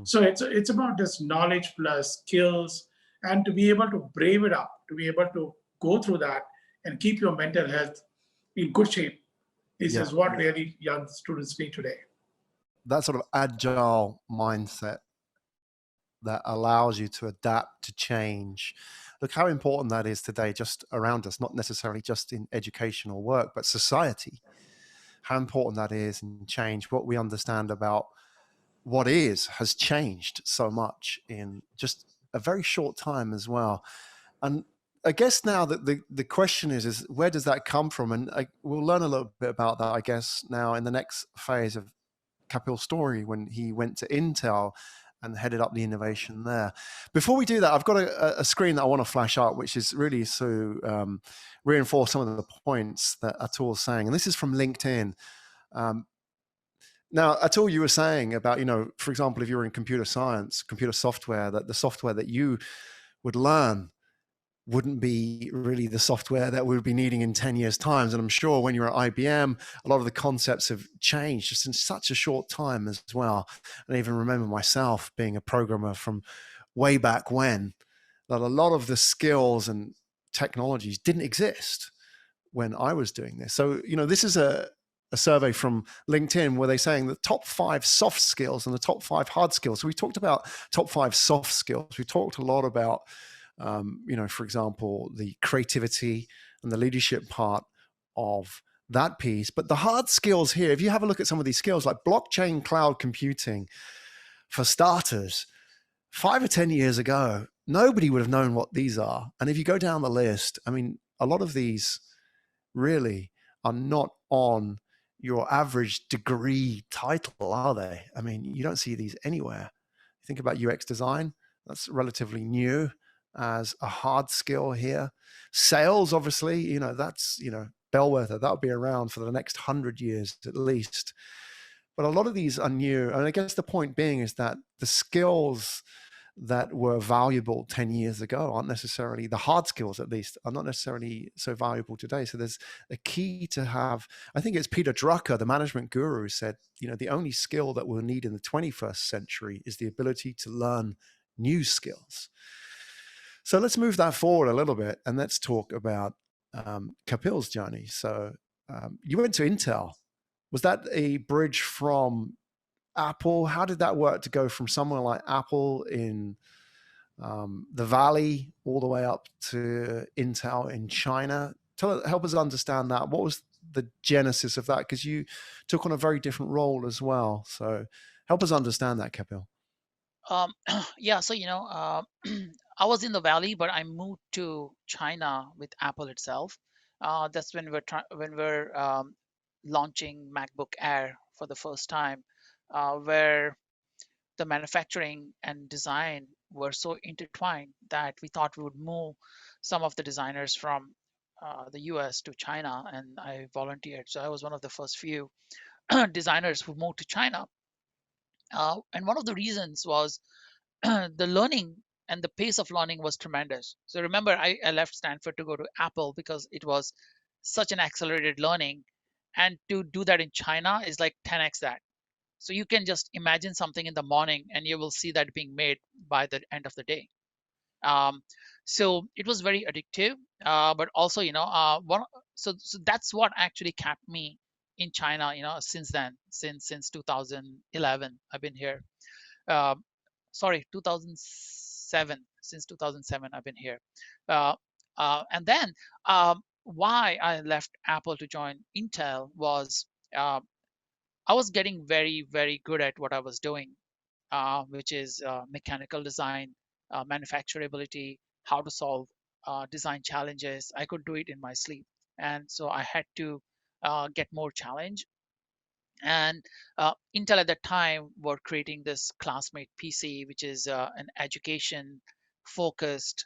So it's about this knowledge plus skills, and to be able to brave it up, to be able to go through that and keep your mental health in good shape is what really young students need today. That sort of agile mindset that allows you to adapt to change. Look how important that is today, just around us, not necessarily just in education or work, but society. How important that is in change. What we understand about what is has changed so much in just a very short time as well. And I guess now that the question is where does that come from? And we'll learn a little bit about that, I guess, now in the next phase of Kapil's story, when he went to Intel and headed up the innovation there. Before we do that, I've got a screen that I want to flash up, which is really to reinforce some of the points that Atul was saying. And this is from LinkedIn. Now, Atul, you were saying about, for example, if you're in computer science, computer software, that the software that you would learn wouldn't be really the software that we would be needing in 10 years' time. And I'm sure when you're at IBM, a lot of the concepts have changed just in such a short time as well. And I even remember myself being a programmer from way back when, that a lot of the skills and technologies didn't exist when I was doing this. So, this is a survey from LinkedIn where they're saying the top 5 soft skills and the top 5 hard skills. So we talked about top 5 soft skills. We talked a lot about, for example, the creativity and the leadership part of that piece. But the hard skills here, if you have a look at some of these skills like blockchain cloud computing, for starters, 5 or 10 years ago, nobody would have known what these are. And if you go down the list, I mean, a lot of these really are not on your average degree title, are they? I mean, you don't see these anywhere. Think about UX design. That's relatively new as a hard skill here. Sales, obviously, that's, bellwether. That'll be around for the next 100 years at least. But a lot of these are new. And I guess the point being is that the skills that were valuable 10 years ago aren't necessarily, the hard skills at least, are not necessarily so valuable today. So there's a key to have, I think it's Peter Drucker, the management guru, said, the only skill that we'll need in the 21st century is the ability to learn new skills. So let's move that forward a little bit and let's talk about Kapil's journey. So you went to Intel. Was that a bridge from Apple? How did that work to go from somewhere like Apple in the Valley all the way up to Intel in China? Help us understand that. What was the genesis of that? Because you took on a very different role as well. So help us understand that, Kapil. Yeah, so I was in the Valley, but I moved to China with Apple itself. That's when we're launching MacBook Air for the first time, where the manufacturing and design were so intertwined that we thought we would move some of the designers from the US to China, and I volunteered. So I was one of the first few designers who moved to China. And one of the reasons was the learning and the pace of learning was tremendous. So remember, I left Stanford to go to Apple because it was such an accelerated learning. And to do that in China is like 10x that. So you can just imagine something in the morning and you will see that being made by the end of the day. So it was very addictive, but also, so that's what actually kept me in China, since then, since 2011, I've been here. Sorry, 2007. Since 2007, I've been here. And then why I left Apple to join Intel was I was getting very, very good at what I was doing, which is mechanical design, manufacturability, how to solve design challenges. I could do it in my sleep. And so I had to get more challenge. And Intel at that time were creating this classmate PC, which is an education focused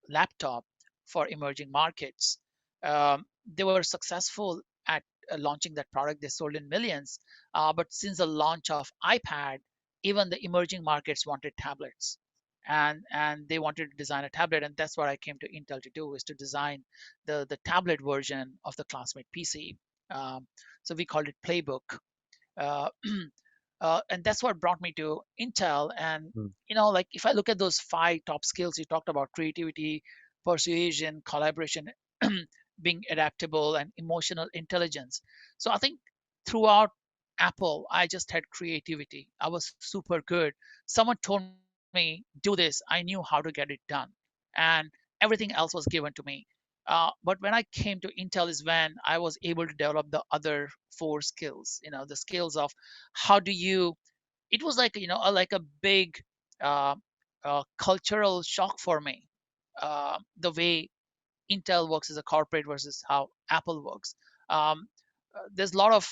laptop for emerging markets. They were successful at launching that product. They sold in millions. But since the launch of iPad, even the emerging markets wanted tablets. And they wanted to design a tablet, and that's what I came to Intel to do, is to design the tablet version of the classmate PC. So we called it Playbook. Uh, and that's what brought me to Intel. And like if I look at those 5 top skills you talked about: creativity, persuasion, collaboration, being adaptable, and emotional intelligence. So I think throughout Apple, I just had creativity. I was super good. Someone told me, do this. I knew how to get it done. And everything else was given to me. But when I came to Intel is when I was able to develop the other 4 skills, the skills of how do you, it was like, like a big uh, cultural shock for me, the way Intel works as a corporate versus how Apple works. There's a lot of,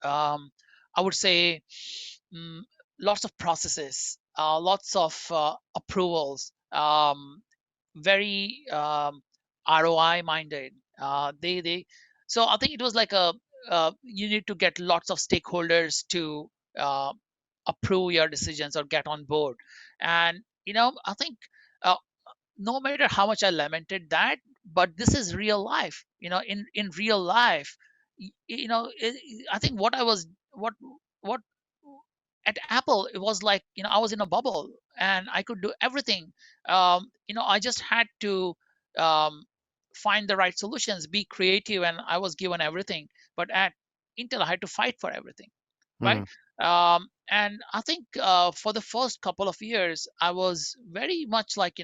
I would say, mm, lots of processes, lots of approvals, very ROI minded. They so I think it was like a you need to get lots of stakeholders to uh, approve your decisions or get on board. And I think no matter how much I lamented that, but this is real life. In real life, I think what at Apple, it was like, I was in a bubble and I could do everything. I just had to um, find the right solutions, be creative, and I was given everything. But at Intel, I had to fight for everything, right? And I think for the first couple of years, I was very much like,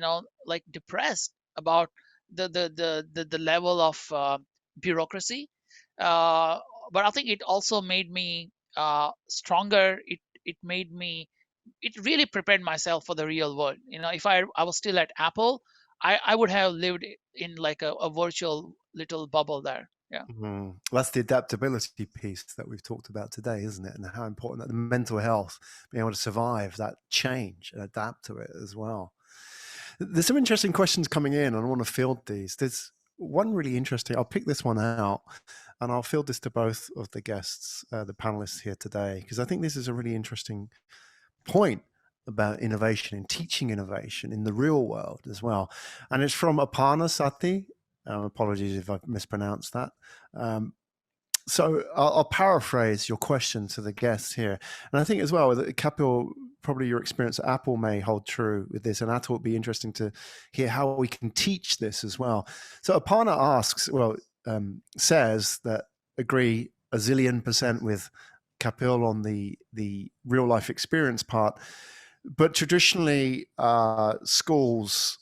like depressed about the level of bureaucracy. Uh, but I think it also made me stronger. It really prepared myself for the real world. If I was still at Apple, I would have lived in like a virtual little bubble there. Yeah. That's the adaptability piece that we've talked about today, isn't it? And how important that the mental health, being able to survive that change and adapt to it as well. There's some interesting questions coming in, and I want to field these. There's one really interesting. I'll pick this one out, and I'll field this to both of the guests, the panelists here today, because I think this is a really interesting point about innovation and teaching innovation in the real world as well. And it's from Aparna Sati. Apologies if I've mispronounced that. So I'll paraphrase your question to the guests here. And I think as well, that Kapil, probably your experience at Apple may hold true with this. And I thought it would be interesting to hear how we can teach this as well. So Aparna asks, says that agree a zillion % with Kapil on the real life experience part. But traditionally, schools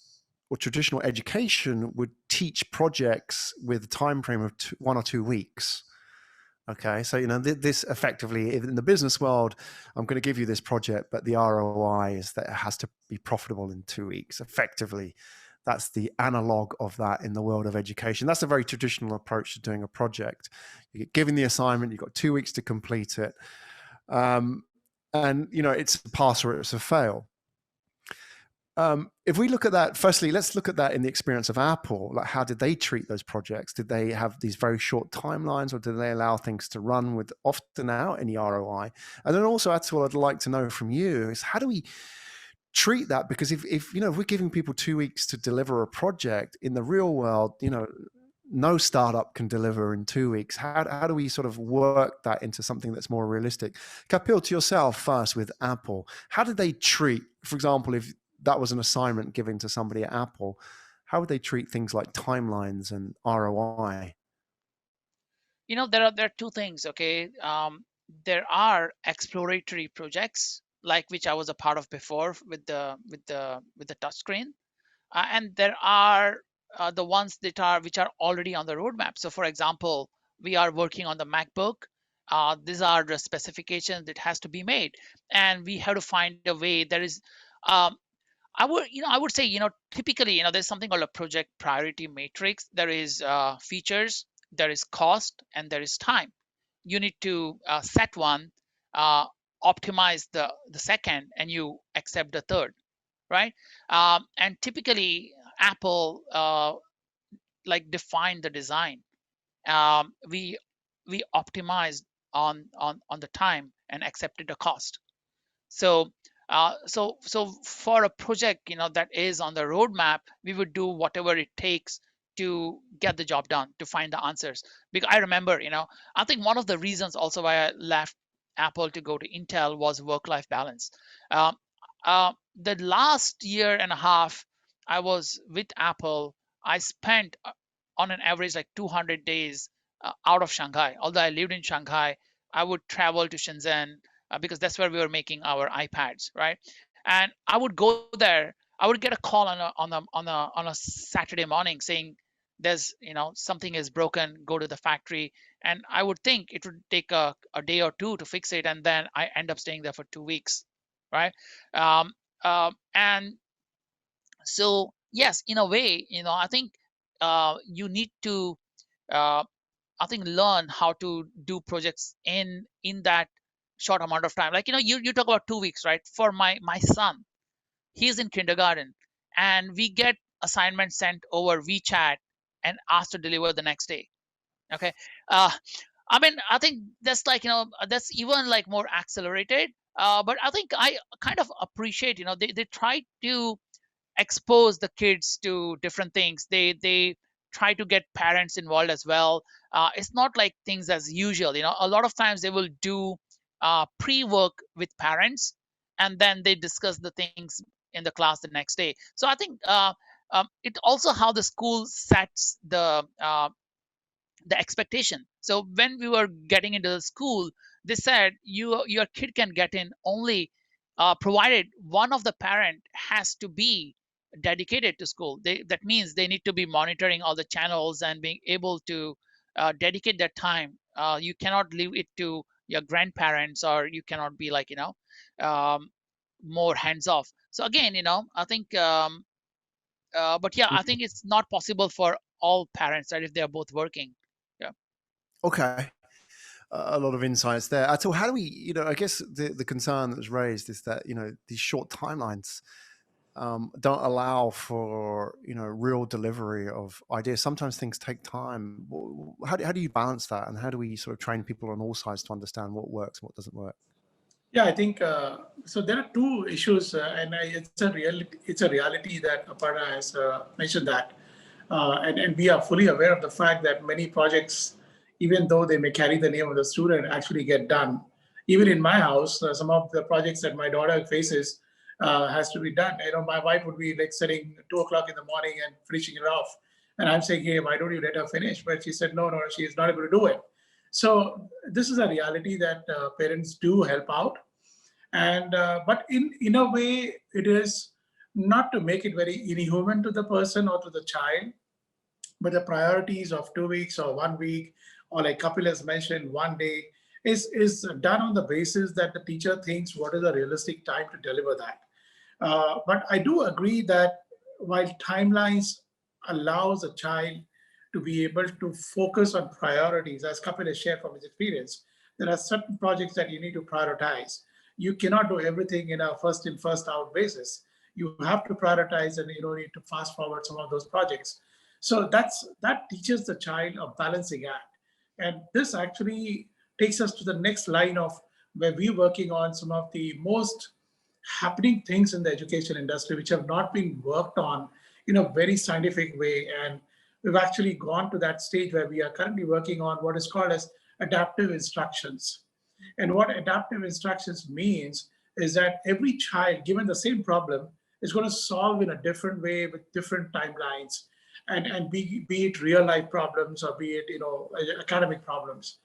or traditional education would teach projects with a time frame of 1 or 2 weeks. Okay, so this effectively, in the business world, I'm going to give you this project, but the ROI is that it has to be profitable in 2 weeks. Effectively, that's the analog of that in the world of education. That's a very traditional approach to doing a project. You get given the assignment, you've got 2 weeks to complete it, and it's a pass or it's a fail. If we look at that, firstly, let's look at that in the experience of Apple. Like, how did they treat those projects? Did they have these very short timelines, or did they allow things to run with often out any ROI? And then also, Atul, I'd like to know from you is how do we treat that? Because if we're giving people 2 weeks to deliver a project in the real world, no startup can deliver in 2 weeks. How do we sort of work that into something that's more realistic? Kapil, to yourself first with Apple, how did they treat, for example, if that was an assignment given to somebody at Apple, how would they treat things like timelines and ROI? There are two things. Okay, there are exploratory projects like which I was a part of before with the touchscreen, and there are the ones which are already on the roadmap. So, for example, we are working on the MacBook. These are the specifications that has to be made, and we have to find a way. There is I would say, typically, there's something called a project priority matrix. There is features, there is cost, and there is time. You need to set one, optimize the second, and you accept the third, right? And typically, Apple like defined the design. We optimized on the time and accepted the cost. So for a project that is on the roadmap, we would do whatever it takes to get the job done, to find the answers. Because I remember, I think one of the reasons also why I left Apple to go to Intel was work-life balance. The last year and a half I was with Apple, I spent on an average like 200 days out of Shanghai. Although I lived in Shanghai, I would travel to Shenzhen because that's where we were making our iPads, right? And I would go there. I would get a call on a Saturday morning saying there's something is broken. Go to the factory, and I would think it would take a day or two to fix it, and then I end up staying there for 2 weeks, right? And so yes, in a way, I think you need to learn how to do projects in that short amount of time. Like you talk about 2 weeks, right? For my son, he's in kindergarten, and we get assignments sent over WeChat and asked to deliver the next day. Okay, I think that's like that's even like more accelerated. But I think I kind of appreciate they try to expose the kids to different things. They try to get parents involved as well. It's not like things as usual. A lot of times they will do pre-work with parents, and then they discuss the things in the class the next day. So I think it also how the school sets the expectation. So when we were getting into the school, they said your kid can get in only provided one of the parent has to be dedicated to school. That means they need to be monitoring all the channels and being able to dedicate their time. You cannot leave it to your grandparents, or you cannot be like more hands off. So again, I think but yeah, I think it's not possible for all parents, right, if they are both working. Yeah. Okay. A lot of insights there. Atul, how do we, I guess the concern that was raised is that, these short timelines don't allow for, real delivery of ideas. Sometimes things take time. How do you balance that? And how do we sort of train people on all sides to understand what works and what doesn't work? Yeah, I think so. There are two issues, and it's a reality that Aparna has mentioned that, and we are fully aware of the fact that many projects, even though they may carry the name of the student, actually get done. Even in my house, some of the projects that my daughter faces has to be done. My wife would be like sitting 2 o'clock in the morning and finishing it off, and I'm saying, "Hey, why don't you let her finish?" But she said, "No, she is not able to do it." So this is a reality that parents do help out. And but in a way, it is not to make it very inhuman to the person or to the child, but the priorities of 2 weeks or 1 week, or like Kapil has mentioned, 1 day, is done on the basis that the teacher thinks what is a realistic time to deliver that. But I do agree that while timelines allows a child to be able to focus on priorities, as Kapil has shared from his experience, there are certain projects that you need to prioritize. You cannot do everything in a first in, first out basis. You have to prioritize, and you don't need to fast forward some of those projects. So that teaches the child a balancing act. And this actually takes us to the next line of where we're working on some of the most happening things in the education industry which have not been worked on in a very scientific way. And we've actually gone to that stage where we are currently working on what is called as adaptive instructions. And what adaptive instructions means is that every child, given the same problem, is going to solve in a different way with different timelines, and be it real life problems or be it academic problems.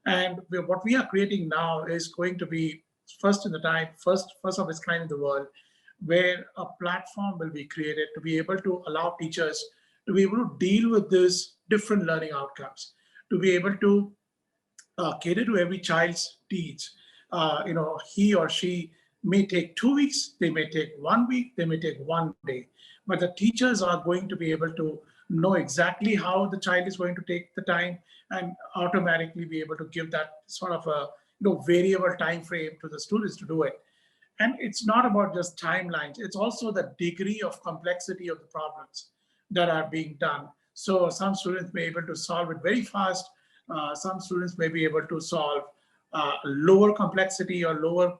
And what we are creating now is going to be first in the time, first of its kind in the world, where a platform will be created to be able to allow teachers to be able to deal with these different learning outcomes, to be able to cater to every child's needs. He or she may take 2 weeks, they may take 1 week, they may take 1 day, but the teachers are going to be able to know exactly how the child is going to take the time and automatically be able to give that sort of a variable time frame to the students to do it. And it's not about just timelines, it's also the degree of complexity of the problems that are being done. So some students may be able to solve it very fast. Some students may be able to solve lower complexity or lower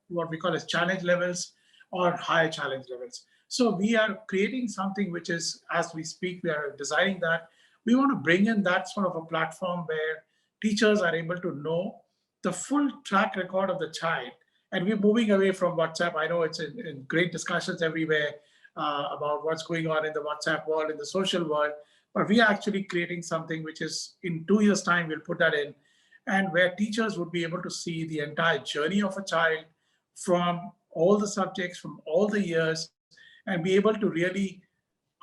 what we call as challenge levels or higher challenge levels. So we are creating something which is, as we speak, we are designing that. We want to bring in that sort of a platform where teachers are able to know the full track record of the child. And we're moving away from WhatsApp. I know it's in great discussions everywhere about what's going on in the WhatsApp world, in the social world, but we are actually creating something which is in 2 years' time, we'll put that in, and where teachers would be able to see the entire journey of a child from all the subjects, from all the years, and be able to really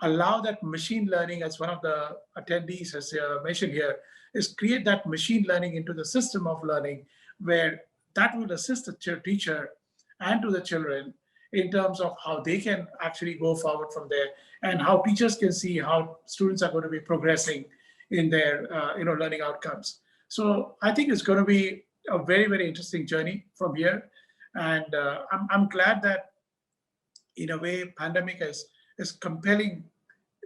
allow that machine learning, as one of the attendees has mentioned here, is create that machine learning into the system of learning, where that will assist the teacher and to the children in terms of how they can actually go forward from there, and how teachers can see how students are going to be progressing in their learning outcomes. So I think it's going to be a very, very interesting journey from here. And I'm glad that in a way pandemic is compelling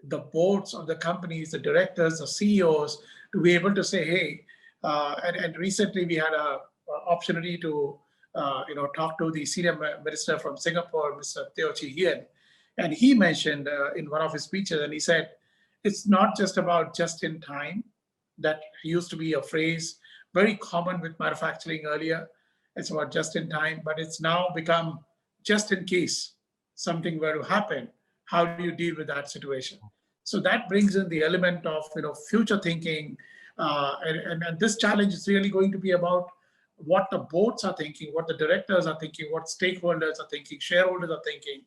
the boards of the companies, the directors, the CEOs, to be able to say, hey, and recently we had a opportunity to talk to the senior minister from Singapore, Mr. Teo Chee Hean, And he mentioned in one of his speeches, and he said, it's not just about just in time. That used to be a phrase very common with manufacturing earlier. It's about just in time, but it's now become just in case something were to happen, how do you deal with that situation? So that brings in the element of future thinking, and this challenge is really going to be about what the boards are thinking, what the directors are thinking, what stakeholders are thinking, shareholders are thinking,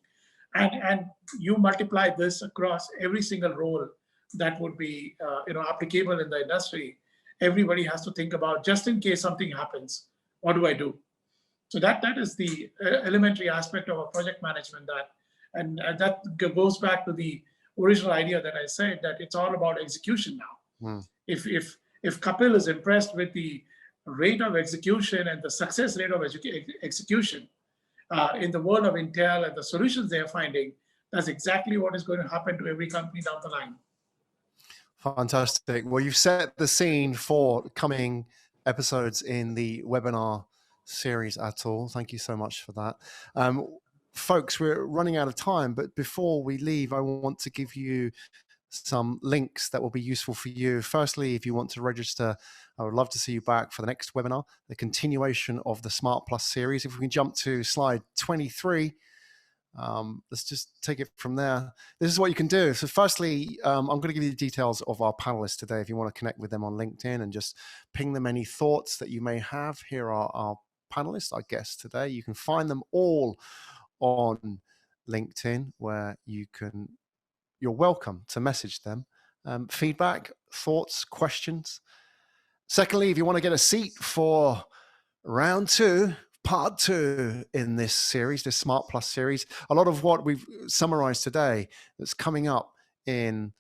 and you multiply this across every single role that would be applicable in the industry. Everybody has to think about, just in case something happens, what do I do? So that is the elementary aspect of a project management, and that goes back to the original idea that I said, that it's all about execution now. If Kapil is impressed with the rate of execution and the success rate of execution in the world of Intel and the solutions they're finding, that's exactly what is going to happen to every company down the line. Fantastic. Well, you've set the scene for coming episodes in the webinar series, Atul. Thank you so much for that. Folks, we're running out of time, but before we leave, I want to give you some links that will be useful for you. Firstly, if you want to register, I would love to see you back for the next webinar, the continuation of the Smart Plus series. If we can jump to slide 23, let's just take it from there. This is what you can do. So firstly, I'm going to give you the details of our panelists today. If you want to connect with them on LinkedIn and just ping them any thoughts that you may have, here are our panelists, our guests today. You can find them all on LinkedIn, where you're welcome to message them. Feedback, thoughts, questions. Secondly, if you want to get a seat for round 2, part 2 in this series, this Smart Plus series, a lot of what we've summarized today that's coming up in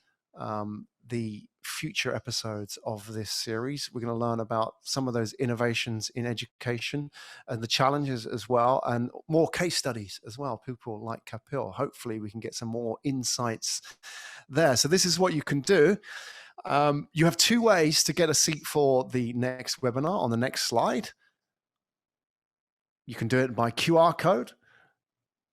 the future episodes of this series. We're going to learn about some of those innovations in education and the challenges as well, and more case studies as well, people like Kapil. Hopefully we can get some more insights there. So this is what you can do. You have 2 ways to get a seat for the next webinar on the next slide. You can do it by QR code,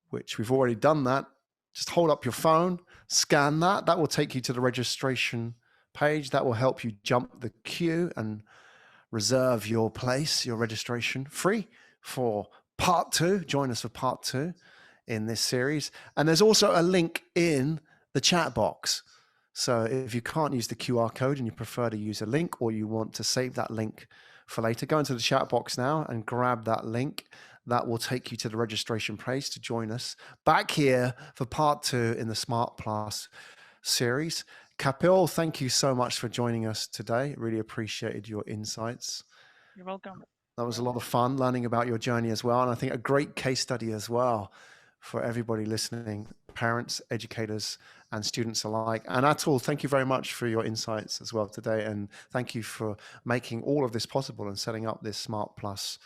which we've already done that. Just hold up your phone, scan that. That will take you to the registration page. That will help you jump the queue and reserve your place, your registration, free for part 2. Join us for part 2 in this series. And there's also a link in the chat box. So if you can't use the QR code and you prefer to use a link, or you want to save that link for later, go into the chat box now and grab that link. That will take you to the registration page to join us back here for part 2 in the Smart Plus series. Kapil, thank you so much for joining us today. Really appreciated your insights. You're welcome. That was a lot of fun learning about your journey as well. And I think a great case study as well for everybody listening, parents, educators, and students alike. And Atul, thank you very much for your insights as well today. And thank you for making all of this possible and setting up this Smart Plus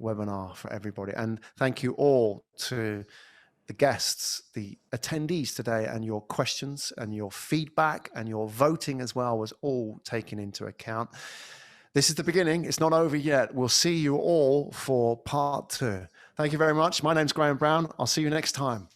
webinar for everybody. And thank you all to the guests, the attendees today, and your questions and your feedback and your voting as well was all taken into account. This is the beginning. It's not over yet. We'll see you all for part 2. Thank you very much. My name's Graham Brown. I'll see you next time.